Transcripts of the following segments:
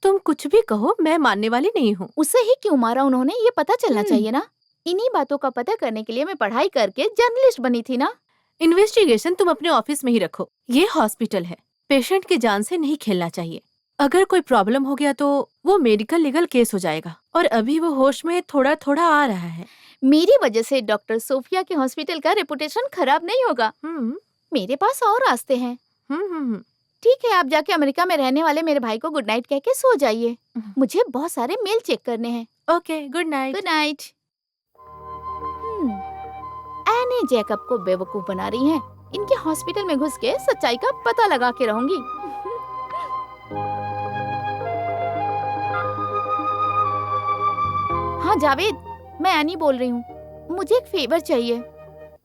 तुम कुछ भी कहो, मैं मानने वाली नहीं हूँ। उसे ही क्यों मारा उन्होंने, ये पता चलना चाहिए ना। इन्हीं बातों का पता करने के लिए मैं पढ़ाई करके जर्नलिस्ट बनी थी ना। इन्वेस्टिगेशन तुम अपने ऑफिस में ही रखो, ये हॉस्पिटल है, पेशेंट की जान से नहीं खेलना चाहिए। अगर कोई प्रॉब्लम हो गया तो वो मेडिकल लीगल केस हो जाएगा, और अभी वो होश में थोड़ा थोड़ा आ रहा है। मेरी वजह से डॉक्टर सोफिया के हॉस्पिटल का रेपुटेशन खराब नहीं होगा। मेरे पास और रास्ते हैं। ठीक है, आप जाके अमेरिका में रहने वाले मेरे भाई को गुड नाइट कह के सो जाइए। मुझे बहुत सारे मेल चेक करने हैं। Okay, good night. Good night. Any Jacob को बेवकूफ बना रही हैं। इनके हॉस्पिटल में घुस के सच्चाई का पता लगा के रहूंगी। हाँ जावेद, मैं एनी बोल रही हूँ। मुझे एक फेवर चाहिए।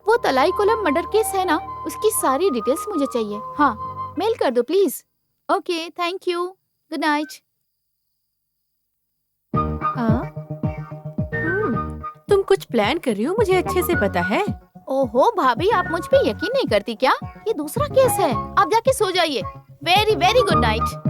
वो तलाई कोलम मर्डर केस है ना, उसकी सारी डिटेल्स मुझे चाहिए। हाँ, मेल कर दो please. Okay, thank you. Good night. तुम कुछ प्लान कर रही हो, मुझे अच्छे से पता है। ओहो भाभी, आप मुझ पे यकीन नहीं करती क्या? ये दूसरा केस है, आप जाके सो जाइए। Very very good night.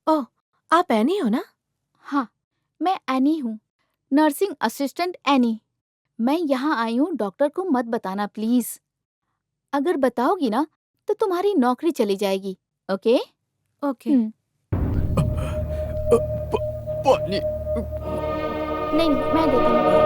Oh, आप एनी हो ना? हाँ, मैं एनी हूँ, नर्सिंग असिस्टेंट एनी। मैं यहाँ आई हूँ, डॉक्टर को मत बताना प्लीज। अगर बताओगी ना तो तुम्हारी नौकरी चली जाएगी। ओके? ओके। पानी। नहीं, मैं देती हूँ।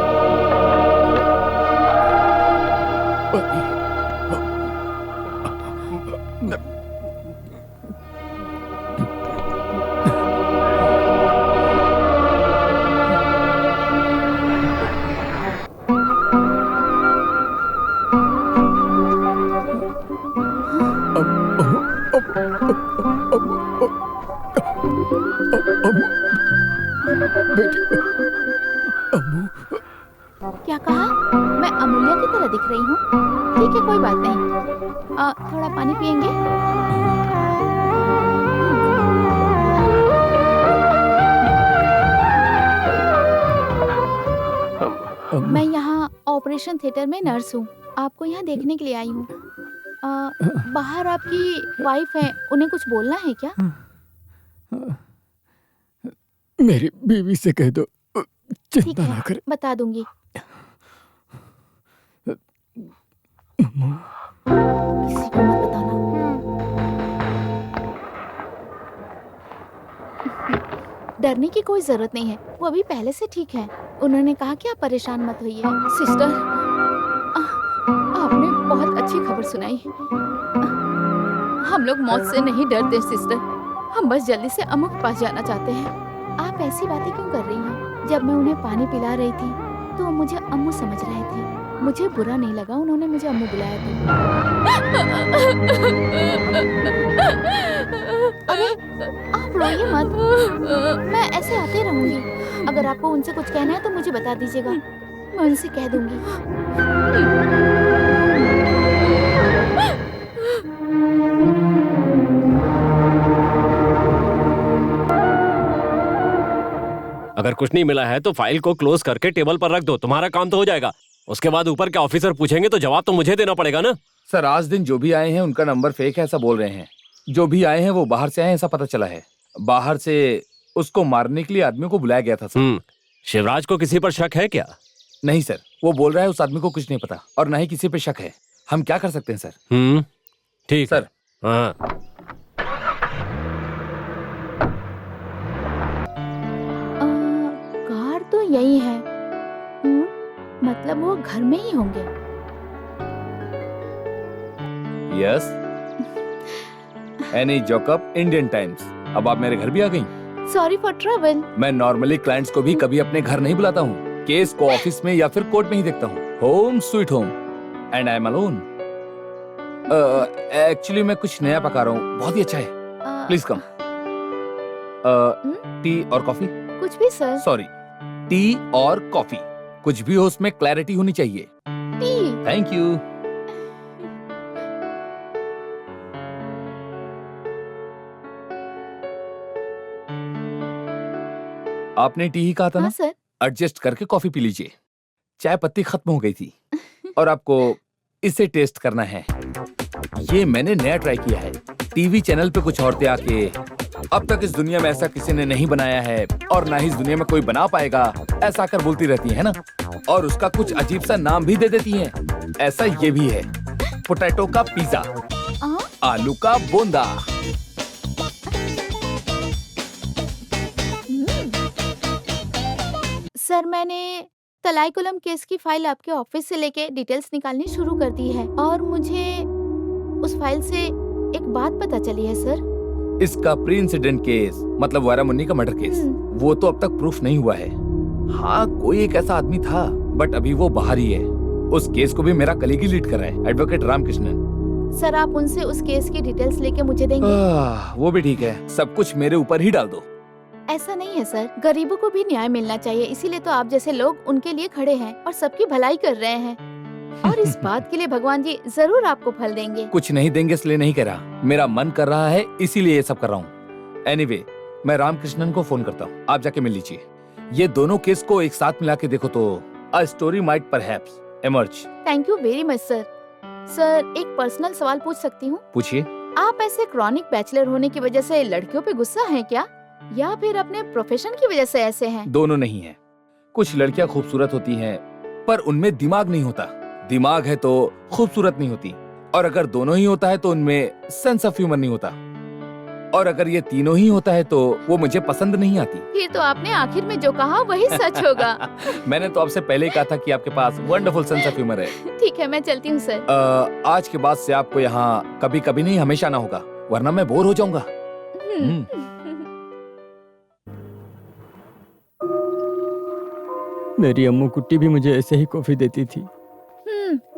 क्या कहा? मैं अमूल्य की तरह दिख रही हूँ? ठीक है, कोई बात नहीं। थोड़ा पानी पियेंगे? मैं यहाँ ऑपरेशन थिएटर में नर्स हूँ। आपको यहाँ देखने के लिए आई हूँ। बाहर आपकी वाइफ है, उन्हें कुछ बोलना है क्या? मेरी बीवी से कह दो ठीक चिंता ना है, करे। बता दूंगी। किसी को मत बताना। डरने की कोई जरूरत नहीं है, वो अभी पहले से ठीक है। उन्होंने कहा कि आप परेशान मत होइए। सिस्टर, आपने बहुत अच्छी खबर सुनाई। हम लोग मौत से नहीं डरते सिस्टर, हम बस जल्दी से अम्मू के पास जाना चाहते हैं। आप ऐसी बातें क्यों कर रही हैं? जब मैं उन्हें पानी पिला रही थी तो वो मुझे अम्मू समझ रहे थे। मुझे बुरा नहीं लगा उन्होंने मुझे अम्मू बुलाया था। अरे आप रोइए मत, मैं ऐसे आते रहूंगी। अगर आपको उनसे कुछ कहना है तो मुझे बता दीजिएगा, मैं उनसे कह दूंगी। अगर कुछ नहीं मिला है तो फाइल को क्लोज करके टेबल पर रख दो, तुम्हारा काम तो हो जाएगा। उसके बाद ऊपर के ऑफिसर पूछेंगे तो जवाब तो मुझे देना पड़ेगा ना। सर, आज दिन जो भी आए हैं उनका नंबर फेक है ऐसा बोल रहे हैं। जो भी आए हैं वो बाहर से आए हैं ऐसा पता चला है। बाहर से उसको मारने के लिए आदमी को बुलाया गया था सर। शिवराज को किसी पर शक है क्या? नहीं सर, वो बोल रहा है उस आदमी को कुछ नहीं पता और ना ही किसी पे शक है। हम क्या कर सकते हैं सर? ठीक सर। हाँ। कार तो यही है। मतलब वो घर में ही होंगे। यस, एनी जॉकअप, इंडियन टाइम्स। अब आप मेरे घर भी आ गई। Sorry for trouble. मैं नॉर्मली क्लाइंट्स को भी कभी अपने घर नहीं बुलाता हूँ। केस को ऑफिस में या फिर कोर्ट में ही देखता हूँ। Home sweet home and I am alone. Actually मैं कुछ नया पका रहा हूँ, बहुत ही अच्छा है। Please come. टी और कॉफी? कुछ भी सर। सॉरी, टी और कॉफी, कुछ भी हो उसमें क्लैरिटी होनी चाहिए। टी। Thank you. आपने टी ही कहा था हाँ ना? सर। एडजस्ट करके कॉफी पी लीजिए। चाय पत्ती खत्म हो गई थी और आपको इसे टेस्ट करना है। ये मैंने नया ट्राई किया है। टीवी चैनल पे कुछ औरतें आके अब तक इस दुनिया में ऐसा किसी ने नहीं बनाया है और ना ही इस दुनिया में कोई बना पाएगा ऐसा कर बोलती रहती है ना, और उसका कुछ अजीब सा नाम भी दे देती हैं। ऐसा ये भी है, पोटैटो का पिज्जा, आलू का बोंदा। सर मैंने तलाईकुलम केस की फाइल आपके ऑफिस से लेके डिटेल्स निकालनी शुरू कर दी है और मुझे उस फाइल से एक बात पता चली है सर। इसका प्री इंसिडेंट केस मतलब वारा मुन्नी का मर्डर केस, वो तो अब तक प्रूफ नहीं हुआ है। हाँ, कोई एक ऐसा आदमी था बट अभी वो बाहर ही है। उस केस को भी मेरा कलीग ही लीड कर रहा है, एडवोकेट रामकृष्णन। सर आप उनसे उस केस की डिटेल्स लेके मुझे देंगे? वो भी ठीक है, सब कुछ मेरे ऊपर ही डाल दो। ऐसा नहीं है सर, गरीबों को भी न्याय मिलना चाहिए, इसीलिए तो आप जैसे लोग उनके लिए खड़े हैं और सबकी भलाई कर रहे हैं। और इस बात के लिए भगवान जी जरूर आपको फल देंगे। कुछ नहीं देंगे इसलिए नहीं कह रहा, मेरा मन कर रहा है इसीलिए ये सब कर रहा हूँ। एनीवे, मैं रामकृष्णन को फोन करता हूँ, आप जाके मिल लीजिए। ये दोनों केस को एक साथ मिला के देखो तो a story might perhaps emerge. Thank you very much sir. Sir एक पर्सनल सवाल पूछ सकती हूँ? पूछिए। आप ऐसे क्रॉनिक बैचलर होने की वजह से लड़कियों पे गुस्सा हैं क्या, या फिर अपने प्रोफेशन की वजह से ऐसे हैं? दोनों नहीं है। कुछ लड़कियां खूबसूरत होती हैं पर उनमें दिमाग नहीं होता, दिमाग है तो खूबसूरत नहीं होती, और अगर दोनों ही होता है तो उनमें सेंस ऑफ ह्यूमर नहीं होता, और अगर ये तीनों ही होता है तो वो मुझे पसंद नहीं आती। फिर तो आपने आखिर में जो कहा वही सच होगा। मैंने तो आपसे पहले ही कहा था कि आपके पास वंडरफुल सेंस ऑफ ह्यूमर है। ठीक है, मैं चलती हूँ सर। आज के बाद से आपको यहाँ कभी कभी नहीं हमेशा आना होगा, वरना मैं बोर हो जाऊंगा। मेरी अम्मू कुट्टी भी मुझे ऐसे ही कॉफी देती थी।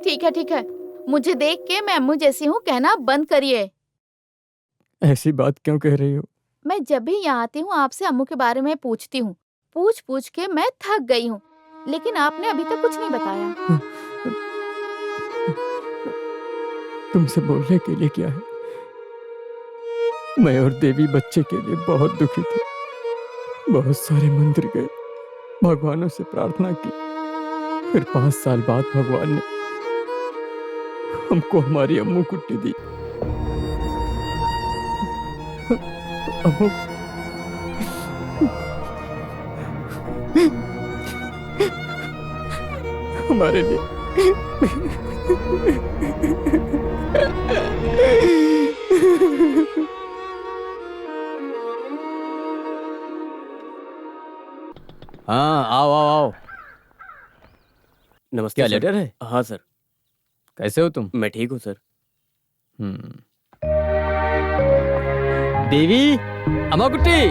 ठीक है ठीक है, मुझे देख के मैं अम्मू जैसी हूँ कहना बंद करिए। ऐसी बात क्यों कह रही हो? मैं जब भी यहाँ आती हूँ आपसे अम्मू के बारे में पूछती हूँ, पूछ पूछ के मैं थक गई हूँ, लेकिन आपने अभी तक कुछ नहीं बताया। तुमसे बोलने के लिए क्या है? मैं और देवी बच्चे के लिए बहुत दुखी थे। बहुत सारे मंदिर गए, भगवानों से प्रार्थना की, फिर 5 साल बाद भगवान ने हमको हमारी अम्मू कुट्टी दी। अम्मू हमारे लिए हाँ, आओ आओ आओ। नमस्ते क्या सर। लेटर है? हाँ सर। कैसे हो तुम? मैं ठीक हूँ सर। देवी, अम्मा कुट्टी।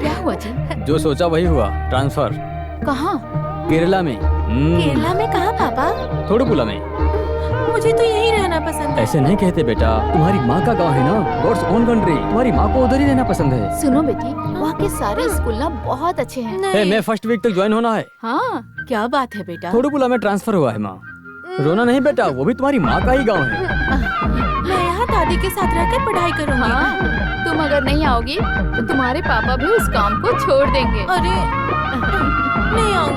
क्या हुआ जी? जो सोचा वही हुआ, ट्रांसफर कहाँ? केरला में। केरला में कहाँ पापा? थोडुपुला में। मुझे तो यहीं रहना पसंद है। ऐसे नहीं कहते बेटा, तुम्हारी माँ का गांव है ना, गॉड्स ओन कंट्री। तुम्हारी माँ को उधर ही रहना पसंद है। सुनो बेटी, वहाँ के सारे स्कूल ना बहुत अच्छे हैं। है, मैं फर्स्ट वीक तक ज्वाइन होना है। हाँ, क्या बात है बेटा? थोडुपुला में ट्रांसफर हुआ है माँ। रोना नहीं बेटा, वो भी तुम्हारी माँ का ही गाँव है। मैं यहाँ दादी के साथ रहकर पढ़ाई करूँगी। हाँ, तुम अगर नहीं आओगी तो तुम्हारे पापा भी उस काम को छोड़ देंगे। अरे नहीं आऊंगी।